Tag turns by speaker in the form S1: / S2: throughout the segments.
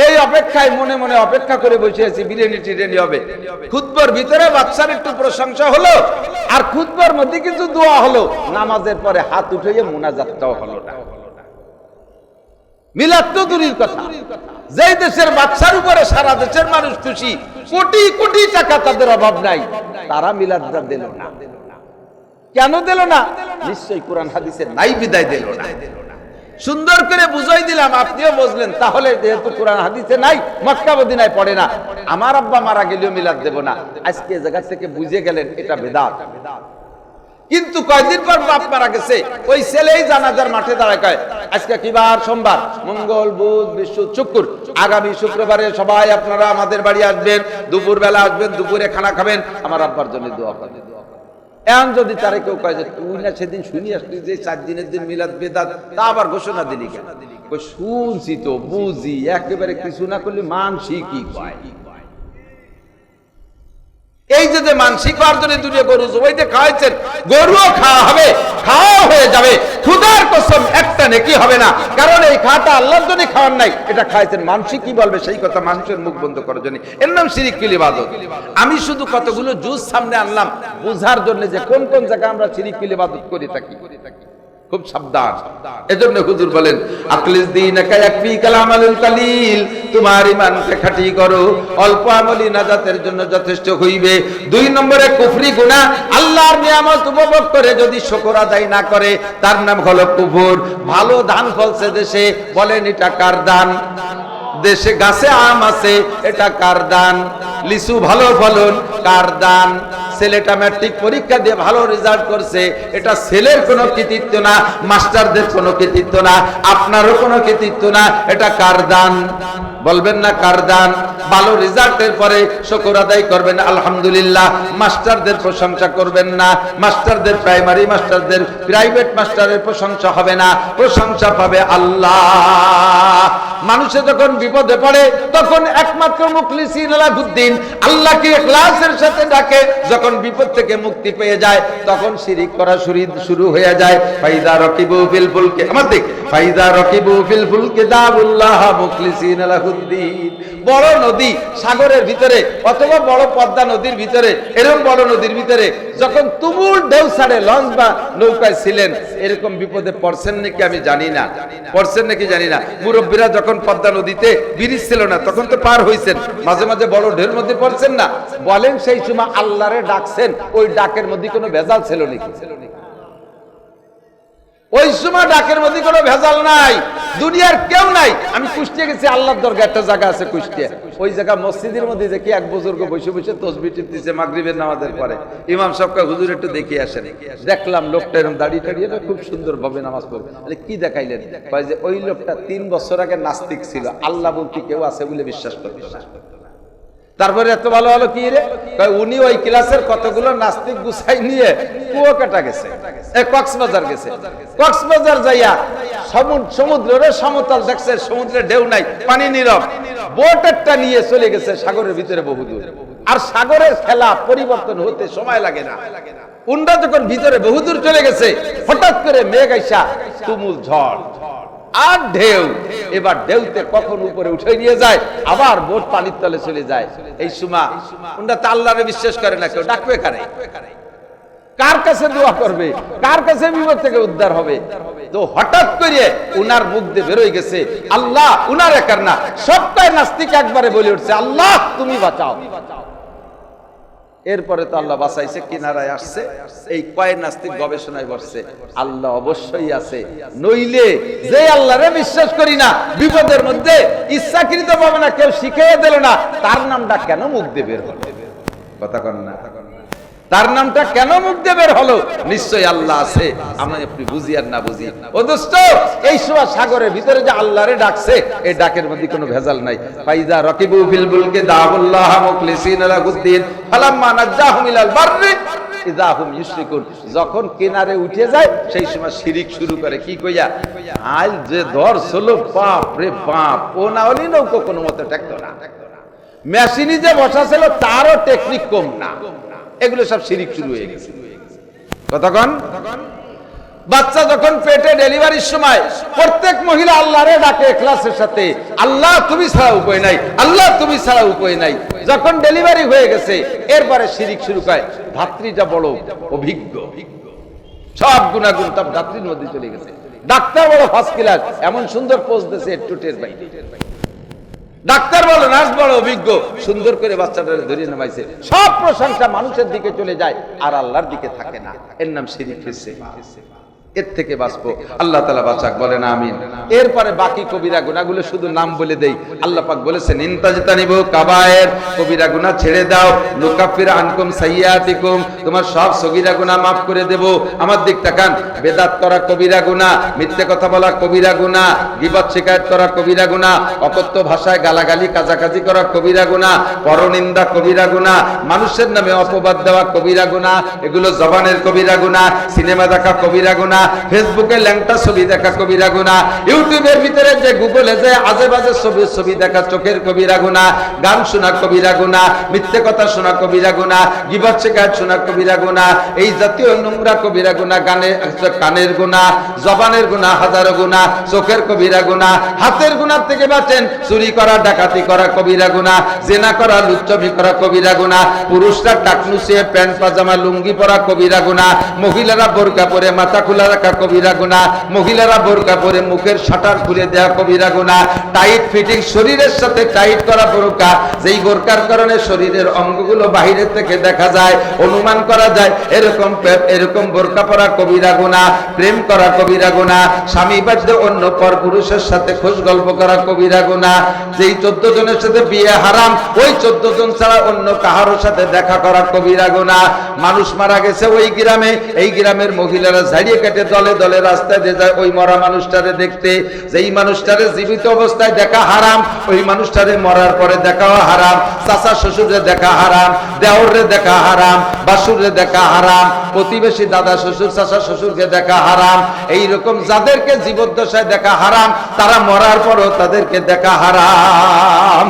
S1: এই অপেক্ষায় মনে মনে অপেক্ষা করে বসে আছি বিরিয়ানি টিরিয়ানি হবে। খুতবার ভিতরে বাচ্চার একটু প্রশংসা হলো, আর খুতবার মধ্যে কিছু দোয়া হলো, নামাজের পরে হাত উঠে মুনাজাতটাও হলো না। মিলাদ তো দূরের কথা, যেই দেশের বাচ্চার উপরে সারা দেশের মানুষ খুশি, কোটি কোটি টাকা তাদের অভাব নাই, তারা মিলাদটা দিল না। কেন দিল না? নিশ্চয়ই কোরআন হাদিসের নাই বিদায় দিল না। সুন্দর করে বুঝাই দিলাম, আপনিও বুঝলেন। তাহলে যেহেতু কোরআন হাদিসে নাই, মক্কা মদিনায় পড়ে না, আমার আব্বা মারা গেলেও মিলাদ দেব না, আজকে জায়গা থেকে বুঝে গেলেন এটা বেদাত। কিন্তু কয়দিন পর বাপ মারা গেছে, ওই ছেলেই জানাজার মাঠে দাঁড়ায় কয়, আজকে কি বার? সোমবার, মঙ্গল, বুধ, বৃহস্পতি, শুক্র, আগামী শুক্রবারে সবাই আপনারা আমাদের বাড়ি আসবেন, দুপুর বেলা আসবেন, দুপুরে খানা খাবেন, আমার আব্বার জন্য দোয়া করবেন। এখন যদি তারা কেউ কয় যে তুই না সেদিন শুনি আসলি যে 4 দিনের দিন মিলাদ বেদাত, তা আবার ঘোষণা দিলি কেন? শুনছি তো, বুঝি, একেবারে কিছু না করলে মানসিক কি কয়। এই যে মানসিক হওয়ার জন্য দুনিয়া গরু জবাইতে খাওয়াইছেন, গরুও খাওয়া হবে, খাওয়া হয়ে যাবে, খুদার কসম একটা নেকি হবে না, কারণ এই খাওয়াটা আল্লাহর জন্য খাওয়ার নাই, এটা খাওয়াইছেন। মানসিক কি বলবে সেই কথা মানুষের মুখ বন্ধ করার জন্য, এর নাম শিরিক ইবাদত। আমি শুধু কতগুলো জুজ সামনে আনলাম বুঝার জন্য যে কোন কোন জায়গায় আমরা শিরিক ইবাদত করে থাকি। খুব সাবধান। এজন্য হুজুর বলেন, আকলিস দীনাকা ইয়াকফি কালামালুল কালিল, তোমার ঈমানকে খাঁটি করো, অল্প আমলি নাজাতের জন্য যথেষ্ট হইবে। 2 নম্বরে কুফরি গুনাহ, আল্লাহর নিয়ামত উপভোগ করে যদি শুকর আদায় না করে, তার নাম হলো কুফর। ভালো ধান ফলছে দেশে, বলেন এটা কার দান? দেশে গাছে আম আছে, এটা কার দান? লিচু ভালো ফলন, কার দান? ছেলেটা ম্যাট্রিক পরীক্ষা দিয়ে ভালো রেজাল্ট করছে, এটা ছেলের কোনো কৃতিত্ব না, মাস্টারদের কোনো কৃতিত্ব না, আপনারও কোনো কৃতিত্ব না, এটা কার দান? বলবেন না কার দান? ভালো রেজাল্টের পরে শুকর আদায় করবেন আলহামদুলিল্লাহ, মাস্টারদের প্রশংসা করবেন না, মাস্টারদের, প্রাইমারি মাস্টারদের, প্রাইভেট মাস্টারের প্রশংসা হবে না, প্রশংসা পাবে আল্লাহ। মানুষে যখন বিপদে পড়ে তখন একমাত্র মুখলিসিন আলাহুদ্দিন আল্লাহকে ইখলাসের সাথে ডাকে, যখন বিপদ থেকে মুক্তি পেয়ে যায় তখন শিরিক করা শুরু হয়ে যায়। ফাইদা রাকিবু ফিল ফুলকে, আমার দেখ, ফাইদা রাকিবু ফিল ফুলকে দাউল্লাহ মুখলিসিন আলাহুদ্দিন। বড় নদী সাগরের ভিতরে অথবা বড় পদ্মা নদীর ভিতরে, এরকম বড় নদীর ভিতরে যখন তুমুল ঢেউ ছাড়ে, লঞ্চ বা নৌকায় ছিলেন, এরকম বিপদে পড়ছেন নাকি আমি জানি না, পড়ছেন নাকি জানি না। মুরব্বীরা যখন পদ্মা নদীতে ব্রিজ ছিল না তখন তো পার হইছেন, মাঝে মাঝে বড় ঢেউর মধ্যে পড়ছেন না, বলেন সেই সময় আল্লাহরে ডাকছেন, ওই ডাকের মধ্যে কোনো ভেজাল ছিল নাকি? ওই সময় ডাকের মধ্যে কোনো ভেজাল নাই, দুনিয়ার কেউ নাই। আমি কুষ্টিয়া গেছি, আল্লাহর দরগা একটা জায়গা আছে কুষ্টিয়া, ওই জায়গা মসজিদের মধ্যে দেখি এক বুজুর্গ বসে বসে তসবিহ টিপতেছে মাগরিবের নামাজের পরে। ইমাম সাহেবকে হুজুর একটু দেখে আসেন, দেখলাম লোকটা এরকম দাড়ি টাড়িয়ে খুব সুন্দর ভাবে নামাজ পড়বে। কি দেখাইলেন? কয় যে ওই লোকটা 3 বছর আগে নাস্তিক ছিল, আল্লাহ বলতে কেউ আছে বলে বিশ্বাস করত না। তারপরে এত ভালো হলো কি রে? উনি ওই ক্লাসের কতগুলো নাস্তিক গুছাই নিয়ে কুয়াকাটা গেছে, কক্সবাজার গেছে। কক্সবাজার যাইয়া সমুদ্রের সমতল দেখছে, সমুদ্রে ঢেউ নাই, পানি নীরব, বোট একটা নিয়ে চলে গেছে সাগরের ভিতরে বহুদূর। আর সাগরের খেলা পরিবর্তন হতে সময় লাগে না। উন্ডা যখন ভিতরে বহুদূর চলে গেছে, হঠাৎ করে মেঘ আইসা তুমুল ঝড় আর ঢেউ, এবার ঢেউতে কখন উপরে উঠে নিয়ে যায়, আবার বোট পানির তলে চলে যায়। এই সময় উন্ডা তো আল্লাহরে বিশ্বাস করে না, কেউ ডাকবে কারে? কার কাছে দোয়া করবে? কার কাছে বিপদ থেকে উদ্ধার হবে? তো হঠাৎ করে উনার মুখ দিয়ে বেরোয় গেছে আল্লাহ, উনার একার না, সবটাই নাস্তিক একবারে বলে উঠছে আল্লাহ তুমি বাঁচাও। এরপরে তো আল্লাহ বাঁচাইছে, কিনারায় আসছে। এই কয় নাস্তিক গবেষণায় বসছে আল্লাহ অবশ্যই আছে, নইলে যে আল্লাহরে বিশ্বাস করি না, বিপদের মধ্যে ইচ্ছাকৃত ভাবে না, কেউ শিখিয়ে দিল না, তার নামটা কেন মুখ দিয়ে বের হলো? কথা কন না, তার নামটা কেন মুখ দিয়ে বের হলো? নিশ্চয়ই আল্লাহ আছে, আমরা আপনি বুঝি আর না বুঝি। ও দোস্ত, এই সময় সাগরের ভিতরে যে আল্লাহরে ডাকছে, এই ডাকের মধ্যে কোনো ভেজাল নাই। ফাইদা রাকিবু ফিল ফুলকি দাউল্লাহ মুখলিসিন লাহুদ্দিন ফালাম্মা নাজ্জাহুম ইলাল বাররি ইযা হুম ইউশরিকুন। যখন কিনারে উঠে যায় সেই সময় শিরিক শুরু করে। কি কইয়া? আল যে ধরছিল, বাপ রে বাপ, ও না হলে নৌকো কোনো মতে ঠেকতো না, মেশিনে যে বসা ছিল তারও টেকনিক কম না, এগুলো সব শিরিক শুরু হয়ে গেছে। কতক্ষণ বাচ্চা যখন পেটে ডেলিভারির সময় প্রত্যেক মহিলা আল্লাহরে ডাকে ইখলাসের সাথে, আল্লাহ তুমি ছাড়া উপায় নাই, আল্লাহ তুমি ছাড়া উপায় নাই। যখন ডেলিভারি হয়ে গেছে এরপরে শিরিক শুরু হয়। ধাত্রীটা বড় অভিজ্ঞ, সব গুণাগুণ তার ধাত্রীর মধ্যে চলে গেছে। ডাক্তার বড় ফার্স্ট ক্লাস, এমন সুন্দর পোজ দিয়েছে একটু টের পাই। ডাক্তার বলো, নার্স বড় অভিজ্ঞ, সুন্দর করে বাচ্চাটা ধরিয়ে নামাইছে। সব প্রশংসা মানুষের দিকে চলে যায় আর আল্লাহর দিকে থাকে না। এর নাম শিরিক ফিরছে। এর থেকে বাঁচবো, আল্লাহ তাআলা বাঁচাক, বলেন আমিন। এরপরে বাকি কবিরা গুনাহগুলো শুধু নাম বলে দেই। আল্লাহ পাক বলেছেন ইনতাজতানিবু কাবায়ের, কবিরা গুনাহ ছেড়ে দাও, নুকাফির আনকুম সাইয়্যাতিকুম, তোমার সব সগীরা গুনাহ maaf করে দেব। আমার দিক তাকান, বেদাত করা কবিরা গুনাহ, মিথ্যে কথা বলা কবিরা গুনাহ, গীবত শিকায়ত করা কবিরা গুনাহ, অকথ্য ভাষায় গালাগালি কাজাকাজি করা কবিরা গুনাহ, পরনিন্দা কবিরা গুনাহ, মানুষের নামে অপবাদ দেওয়া কবিরা গুনাহ, এগুলো জবানের কবিরা গুনাহ, সিনেমা দেখা কবিরা গুনাহ, ফেসবুকে ল্যাংটা ছবি দেখা কবিরা গুনাহ, ইউটিউবের ভিতরে যে গুগলে যে আজে বাজে ছবি দেখা চোখের কবিরা গুনাহ, গান শোনা কবিরা গুনাহ, মিথ্যে কথা শোনা কবিরা গুনাহ, গীবত শিকায়ত শোনা কবিরা গুনাহ, এই জাতীয় নোংরা কবিরা গুনাহ, কানের গুনাহ, জবানের গুনাহ হাজারো গুনাহ, চোখের কবিরা গুনাহ, হাতের গুনাহ থেকে বাঁচেন, চুরি করা ডাকাতি করা কবিরা গুনাহ, জেনা করা লুচ্চমি করা কবিরা গুনাহ, পুরুষরা টাকনুসিয়ে প্যান্ট পাজামা লুঙ্গি পরা কবিরা গুনাহ, মহিলারা বোরকা পরে মাথা খোলা রাখা কবিরা গুনাহ, মহিলারা বোরকা পরে মুখের শাটার খুলে দেওয়া কবিরা গুনাহ, টাইট ফিটিং শরীরের সাথে টাইট করা বোরকা, যেই বোরকার কারণে শরীরের অঙ্গগুলো বাইরে থেকে দেখা যায়, অনুমান করা যায়, এরকম বোরকা পরা কবিরা গুনাহ, প্রেম করা কবিরা গুনাহ, স্বামী বাদে অন্য পর পুরুষের সাথে খোশ গল্প করা কবিরা গুনাহ, যেই 14 জনের সাথে বিয়ে হারাম, ওই 14 জন ছাড়া অন্য কাহারোর সাথে দেখা করা কবিরা গুনাহ। মানুষ মারা গেছে ওই গ্রামে, এই গ্রামের মহিলারা ঝাড়িয়ে কেটে দলে দলে রাস্তায় দিয়ে যায় ওই মরা মানুষটারে দেখতে। যেই মানুষটারে জীবিত অবস্থায় দেখা হারাম, ওই মানুষটারে মরার পরে দেখাও হারাম। চাচা শ্বশুরে দেখা হারাম, দেওরে দেখা হারাম, বাসুরে দেখা হারাম, প্রতিবেশী দাদা শ্বশুর চাচা শ্বশুরকে দেখা হারাম। এইরকম যাদেরকে জীবদ্দশায় দেখা হারাম, তারা মরার পরও তাদেরকে দেখা হারাম।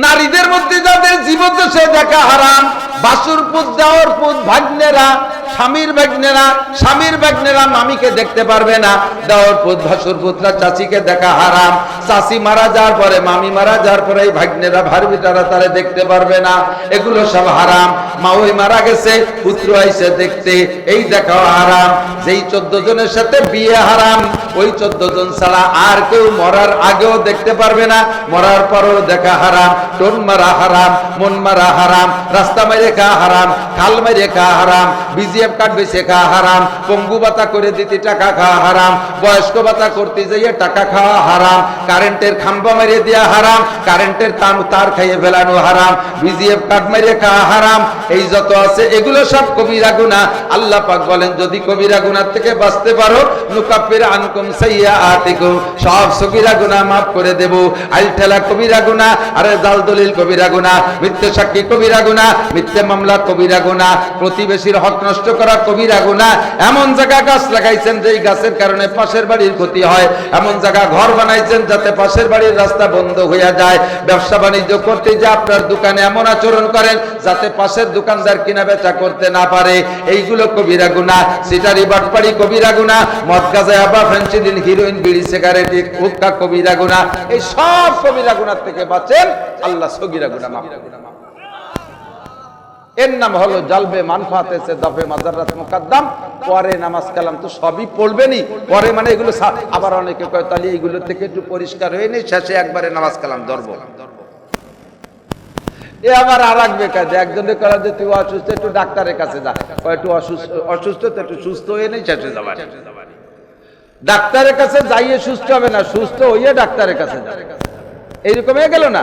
S1: নারীদের মধ্যে যাদের জীবদ্দশায় দেখা হারাম, বাসুর পুত, দেওর পুত, ভাগ্নেরা, স্বামীর ভাগ্নেরা মামিকে দেখতে পারবে না, দেওর পুত ভাসুর পুতরা চাচিকে দেখা হারাম। চাচি মারা যাওয়ার পরে, মামি মারা যাওয়ার পরে এই ভাগ্নেরা ভারবিটারা তারে দেখতে পারবে না, এগুলো সব হারাম। মা ওই মারা গেছে, পুত্র আইসে দেখতে, এই দেখাও হারাম। যেই 14 জনের সাথে বিয়ে হারাম, ওই 14 জন ছাড়া আর কেউ মরার আগেও দেখতে পারবে না, মরার পরও দেখা হারাম। টোন মারা হারাম, মন মারা হারাম, রাস্তা মেরে খাওয়া হারাম, খাল মেরে খাওয়া হারাম, বিজিএফ কার্ড বেচে খাওয়া হারাম, পঙ্গু ভাতা করে দিতে টাকা খাওয়া হারাম, বয়স্ক ভাতা করতে যাইয়ে টাকা খাওয়া হারাম, কারেন্টের খাম্বা মেরে দেওয়া হারাম, কারেন্টের তার খাইয়ে ফেলানো হারাম, বিজিএফ কার্ড মেরে খাওয়া হারাম। এই যত আছে এগুলো সব কবিরা গুনাহ। আল্লাহ পাক বলেন যদি কবিরা গুনাহ থেকে বাঁচতে পারো, নুকাফির আনকুম সাইয়্যাতিকুম, সব সগীরা গুনাহ maaf করে দেব। আইলঠেলা কবিরা গুনাহ, আরে জাল দলিল কবিরা গুনাহ, মিথ্যে সাক্ষী কবিরা গুনাহ, মিথ্যে মামলা কবিরা গুনাহ, প্রতিবেশীর হক নষ্ট করা কবিরা গুনাহ। এমন জায়গা গাছ লাগাইছেন যেই গাছের কারণে পাশের বাড়ির ক্ষতি হয়, এমন জায়গা ঘর বানাইছেন যাতে পাশের বাড়ির রাস্তা বন্ধ হয়ে যায়, ব্যবসা বাণিজ্য করতে যে আপনার দোকানে এমন আচরণ করেন যাতে পাশের দোকানদার কিনা বেচা করতে না পারে, এইগুলো কবিরা গুনাহ। সিটারি বাটপাড়ি কবিরা গুনাহ, মদ গাঁজা আবা ফেন্সিডিল হিরোইন বিড়ি সিগারেট হুক্কা কবিরা গুনাহ। এই সব কবিরা গুনাহ থেকে বাঁচেন, আল্লাহ সগীরা গুনাহ maaf করে দেন। এর নাম হলো জালবে মানফাতে সে দফে মাজারাত মুকদ্দম। পরে নামাজ কালাম তো সবই পড়বেনই, পরে মানে এগুলো আবার অনেকে কয় তাহলে এইগুলো থেকে একটু পরিষ্কার হয়ে নেই, শেষে একবারে নামাজ কালাম ধরবো। এ আবার আর এক বেকার একজনে করা যে তুই অসুস্থ, একটু ডাক্তারের কাছে যা, একটু অসুস্থ তো একটু সুস্থ হয়ে নেই, শেষে যাবার। ডাক্তারের কাছে যাইয়ে সুস্থ হবে না, সুস্থ হইয়ে ডাক্তারের কাছে যাবে, এইরকম হয়ে গেল না।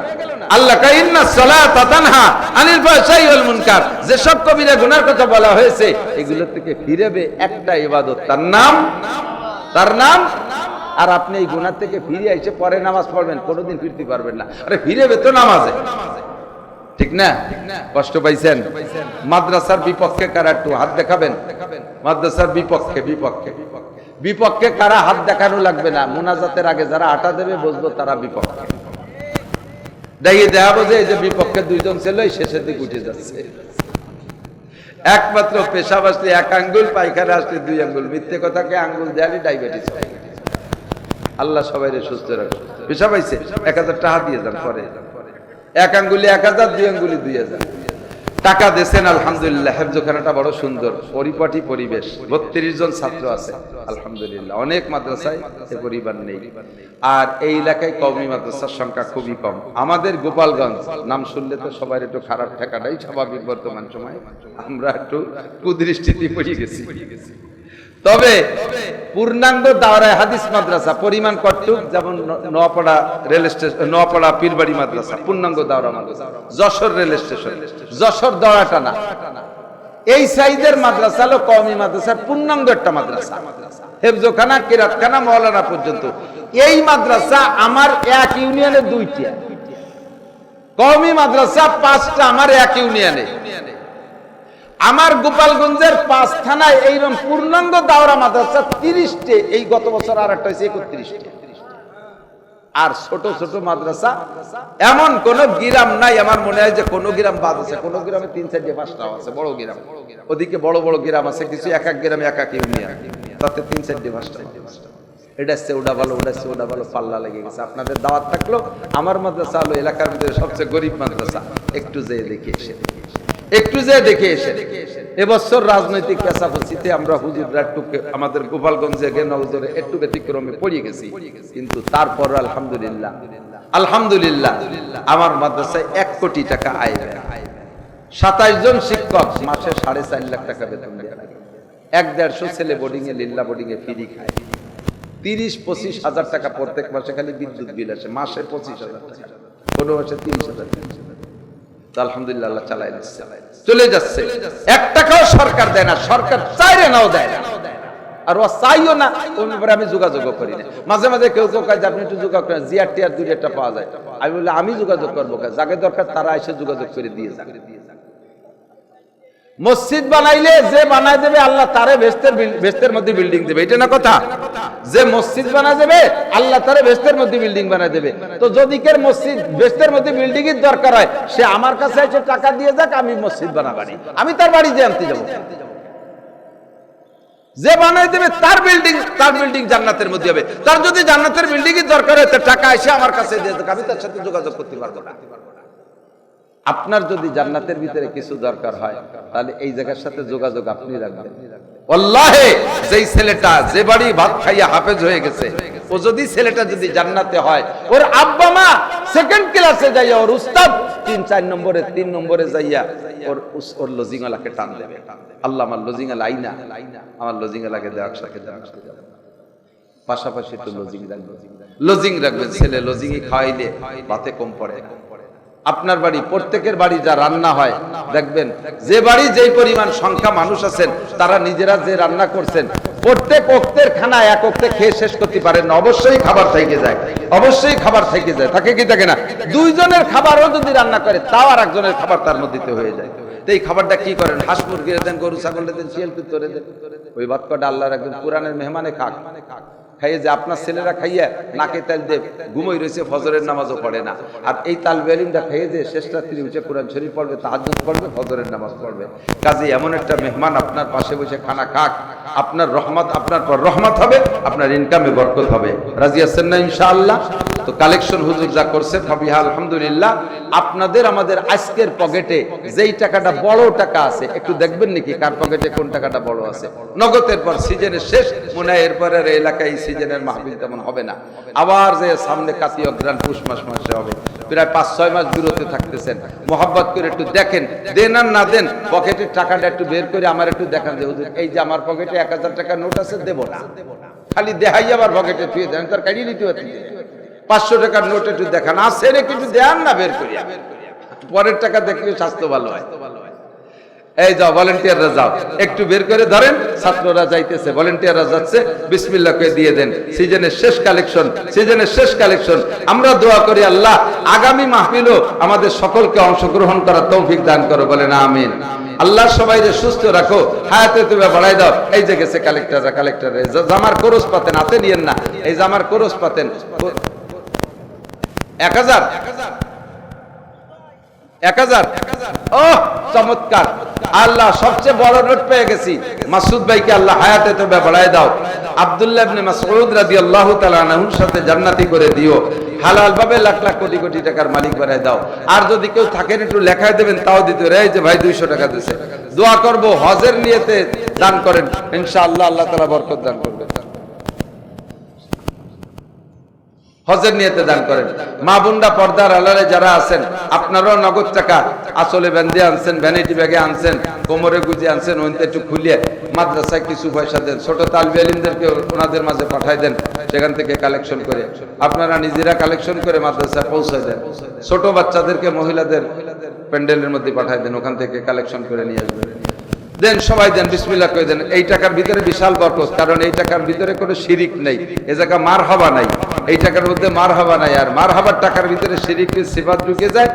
S1: আল্লাহ কয় ইন্নাস সালাতা তানহা আনিল ফাহশাই ওয়াল মুনকার, যে সব কবিরা গুনার কথা বলা হয়েছে এগুলো থেকে ফিরেবে একটা ইবাদত, তার নাম। আর আপনি এই গুনাহ থেকে ফিরে এসে পরে নামাজ পড়বেন, কোনোদিন ফিরতে পারবেন না। আরে ফিরেবে তো নামাজে, ঠিক না? কষ্ট পাইছেন? মাদ্রাসার বিপক্ষে কারা একটু হাত দেখাবেন? মাদ্রাসার বিপক্ষে কারা হাত দেখানো লাগবে না, মুনাজাতের আগে যারা আটা দেবে বুঝবো তারা বিপক্ষে। দেখাবো যে এই যে বিপক্ষে 2 জন ছিল, শেষের দিকে উঠে যাচ্ছে। একমাত্র পেশাব আসলে এক আঙ্গুল, পায়খানা আসলে 2 আঙ্গুল। মিথ্যে কথাকে আঙ্গুল দেয়ালে ডায়াবেটিস হয়। আল্লাহ সবাই সুস্থ রাখো। পেশাব আইছে 1000 টাকা দিয়ে যান, পরে এক আঙ্গুলি 1000, 2 আঙ্গুলি 2000 টাকা দিয়েছেন। আলহামদুলিল্লাহ, হেফজখানাটা বড় সুন্দর, পরিপাটি পরিবেশ, 32 জন ছাত্র আছে আলহামদুলিল্লাহ। অনেক মাদ্রাসায় এ পরিবার নেই। আর এই এলাকায় কওমি মাদ্রাসার সংখ্যা খুবই কম। আমাদের গোপালগঞ্জ নাম শুনলে তো সবার একটু খারাপ ঠেকাটাই স্বাভাবিক। বর্তমান সময় আমরা একটু কুদৃষ্টিতে পড়ে গেছি। তবে পূর্ণাঙ্গ দাওরায়ে হাদিস মাদ্রাসা পরিমাণ কতটুক, যেমন নোয়াপাড়া রেল স্টেশন, নোয়াপাড়া পীরবাড়ি মাদ্রাসা পূর্ণাঙ্গ দাওরা মাদ্রাসা, যশোর রেল স্টেশন, যশোর দড়াটানা, এই সাইজের মাদ্রাসা হলো কওমি মাদ্রাসার পূর্ণাঙ্গ একটা মাদ্রাসা। হেফজখানা, কিরাতখানা, মাওলানা পর্যন্ত। এই মাদ্রাসা আমার এক ইউনিয়নে 2টা, কওমি মাদ্রাসা 5টা আমার এক ইউনিয়নে। আমার গোপালগঞ্জের 5 থানায় এইরকম পূর্ণাঙ্গ দাওরা মাদ্রাসা 30টে। এই গত বছর আর একটা হয়েছে 31টে। আর ছোট ছোট মাদ্রাসা এমন কোন গ্রাম নাই, আমার মনে হয় যে কোন গ্রাম বাদ আছে। কোন গ্রামে 3, 4, 5টাও আছে বড় গ্রাম। ওদিকে বড় বড় গ্রাম আছে কিছু, এক এক গ্রামে এক এক ইউনিয়ন, তাতে 3, 4, 5টা। এটা হচ্ছে ওটা ভালো, ওটা হচ্ছে ওটা ভালো, পাল্লা লেগে গেছে। আপনাদের দাওয়াত থাকলো। আমার মাদ্রাসা হলো এলাকার মধ্যে সবচেয়ে গরিব মাদ্রাসা। একটু যেয়ে দেখে এসে, একটু যে দেখে এসে। এবছর রাজনৈতিক পেশাপচিতে আমরা হুজুররা একটু আমাদের গোপালগঞ্জে নজরে একটু ব্যতিক্রমে পড়ে গেছি, কিন্তু তারপর আলহামদুলিল্লাহ, আলহামদুলিল্লাহ আমার মাদ্রাসায় 1 কোটি টাকা আয়। 27 জন শিক্ষক, মাসে 4.5 লাখ টাকা বেতন দেয়া লাগে। 1-150 ছেলে বোর্ডিং এ, লিল্লা বোর্ডিং এ ফ্রি খায়। 30-25 হাজার টাকা প্রত্যেক মাসে খালি বিদ্যুৎ বিল আসে, মাসে 25,000 টাকা, কোনো মাসে 30,000 টাকা। আলহামদুলিল্লাহ, আল্লাহ চালাই দিচ্ছে, চলে যাচ্ছে। 1 টাকাও সরকার দেয় না, সরকার চাইরে নাও দেয় না, আর ও চাইও না। ওই ব্যাপারে আমি যোগাযোগ করি না। মাঝে মাঝে কেউ কেউ কাজ আপনি একটু যোগাযোগ করেন, জিআরটিআর 2-1টা পাওয়া যায়। আমি বলি আমি যোগাযোগ করবো, যাকে দরকার তারা এসে যোগাযোগ করে দিয়ে যান। মসজিদ বানাইলে যে বানাই দেবে আল্লাহ তারে বেহেশতের মধ্যে বিল্ডিং দেবে, এটা না কথা? যে মসজিদ বানাই দেবে আল্লাহ তারে বেহেশতের মধ্যে বিল্ডিং বানাই দেবে। তো যদি কের মসজিদ বেহেশতের মধ্যে বিল্ডিং এর দরকার হয়, সে আমার কাছে এসে টাকা দিয়ে যাক, আমি মসজিদ বানাবানি, আমি তার বাড়ি যে আনতে যাবো। যে বানাই দেবে তার বিল্ডিং জান্নাতের মধ্যে হবে। তার যদি জান্নাতের বিল্ডিং এর দরকার হয়, তার টাকা এসে আমার কাছে দিয়ে যাক, আমি তার সাথে যোগাযোগ করতে পারবো না। আপনার যদি জান্নাতের ভিতরে কিছু দরকার হয়, তাহলে এই জায়গার সাথে যোগাযোগ আপনি রাখবেন। আল্লাহে, যেই ছেলেটা যে বাড়ি ভাত খাইয়া হাফেজ হয়ে গেছে, ও যদি ছেলেটা যদি জান্নাতে হয়, ওর আব্বা মা 2nd ক্লাসে যাইয়া, ওর উস্তাদ 3 নম্বরে যাইয়া ওর লজিংওয়ালাকে টান দেবে। আল্লাহ আমার লজিংওয়ালা আইনা, আমার লজিংওয়ালাকে দেওয়ার সাথে পাশাপাশি একটু লজিং রাখবেন। ছেলে লজিংই খাওয়াইলে ভাতে কম পড়ে। আপনার বাড়ি, প্রত্যেকের বাড়ি যা রান্না হয়, দেখবেন যে বাড়ি যেই পরিমাণ সংখ্যা মানুষ আছেন, তারা নিজেরা যে রান্না করছেন, প্রত্যেক ওক্তের খানা এক ওক্তে খেয়ে শেষ করতে পারেন না, অবশ্যই খাবার থেকে যায়, অবশ্যই খাবার থেকে যায়, থাকে কি থাকে না? 2 জনের খাবারও যদি রান্না করে, তাও আর একজনের খাবার তার মধ্যে হয়ে যায়। তো এই খাবারটা কি করেন? হাঁস মুরগি দেন, গরু ছাগল দেন, শিয়াল কুত্তরে দেন। ওই ভাত কটা আল্লাহর একজন কোরআনের মেহমানে খাক, খাইয়ে যে আপনার ছেলেরা খাইয়া নাকে তেল দেব ঘুমোই রয়েছে, ফজরের নামাজও পড়ে না। আর এই তালবে ইলমটা খাইয়ে যে শেষ রাত্রি উঠে কোরআন শরীফ পড়বে, তাহাজ্জুদ পড়বে, ফজরের নামাজ পড়বে। কাজে এমন একটা মেহমান আপনার পাশে বসে খানা খাক, আপনার রহমত, আপনার পর রহমত হবে, আপনার ইনকামে বরকত হবে। রাজি আছেন না ইনশাআল্লাহ? তো কালেকশন হুজুর যা করছে, ফাবিহা আলহামদুলিল্লাহ। আপনাদের আমাদের আজকের পকেটে যেই টাকাটা বড় টাকা আছে, একটু দেখবেন নাকি কার পকেটে কোন টাকাটা বড় আছে। নগদের পর সিজনের শেষ, মনে হয় এরপরে এলাকায় সিজনের মাহফিল তেমন হবে না। আবার যে সামনে কাতি অগ্রাণ পুষ মাসে হবে, প্রায় 5-6 মাস দূরত্বে থাকতেছেন। মোহাব্বত করে একটু দেখেন, দেন আর না দেন, পকেটের টাকাটা একটু বের করে আমার একটু দেখান যে হুজুর এই যে আমার পকেটে 1000 টাকার নোট আছে, দেবো না, খালি দেখাই আবার পকেটে থুয়ে দেন, তার কাটিয়ে নিতে পারছি। 500 টাকার নোট একটু দেখান, আছে রে কিছু দেন না, বের করিয়া পরের টাকা দেখলে স্বাস্থ্য ভালো হয়। এই যাও ভলেন্টিয়াররা যাও, একটু বের করে ধরেন, ছাত্ররা যাইতেছে, ভলেন্টিয়াররা যাচ্ছে, বিসমিল্লাহ করে দিয়ে দেন। সিজনের শেষ কালেকশন, সিজনের শেষ কালেকশন। আমরা দোয়া করি আল্লাহ আগামী মাহফিলও আমাদের সকলকে অংশগ্রহণ করার তৌফিক দান করো, বলেন আমিন। আল্লাহ সবাইকে সুস্থ রাখো, হায়াতে তুমি বাড়াই দাও। এই যে গেছে কালেক্টররা, কালেক্টরে জামার খরচ পাতেন, হাতে নিয়েন না, এই জামার খরচ পাতেন 1000 ও চমৎকার। আল্লাহ সবচেয়ে বড় নোট পেয়ে গেছি, মাসুদ ভাইকে আল্লাহ হায়াতে তবে বাড়ায় দাও, আব্দুল্লাহ ইবনে মাসউদ রাদিয়াল্লাহু তাআলা আনহুর সাথে জান্নাতি করে দিও, হালাল ভাবে লাখ লাখ কোটি কোটি টাকার মালিক বানায় দাও। আর যদি কেউ থাকেন একটু লেখায় দেবেন তাও দিতে রে, যে ভাই 200 টাকা দিয়েছে, দোয়া করব হজের নিয়তে দান করেন, ইনশাআল্লাহ আল্লাহ তাআলা বরকত দান করবেন। হজের নিয়তে দান করেন। মা বোনরা পর্দার আড়ালে যারা আছেন, আপনারাও নগদ টাকা আসলে বেঁধে আনছেন, ভ্যানিটি ব্যাগে আনছেন, কোমরে গুজে আনছেন, ওইটা একটু খুলিয়ে মাদ্রাসায় কিছু পয়সা দেন, ছোট তালিবে ইলমদেরকে ওনাদের মাঝে পাঠাই দেন, সেখান থেকে কালেকশন করে আপনারা নিজেরা কালেকশন করে মাদ্রাসায় পৌঁছায় দেন। ছোট বাচ্চাদেরকে মহিলাদের প্যান্ডেলের মধ্যে পাঠাই দেন, ওখান থেকে কালেকশন করে নিয়ে আসবেন। দেন, সবাই দেন, বিসমিল্লাহ করে দেন। এই টাকার ভিতরে বিশাল বরকত, কারণ এই টাকার ভিতরে কোনো শিরিক নেই, এ জায়গা মার হাবা নাই, এই টাকার মধ্যে মার হাবা নাই। আর মার হাবার টাকার ভিতরে শিরিকের সিফাত ঢুকে যায়,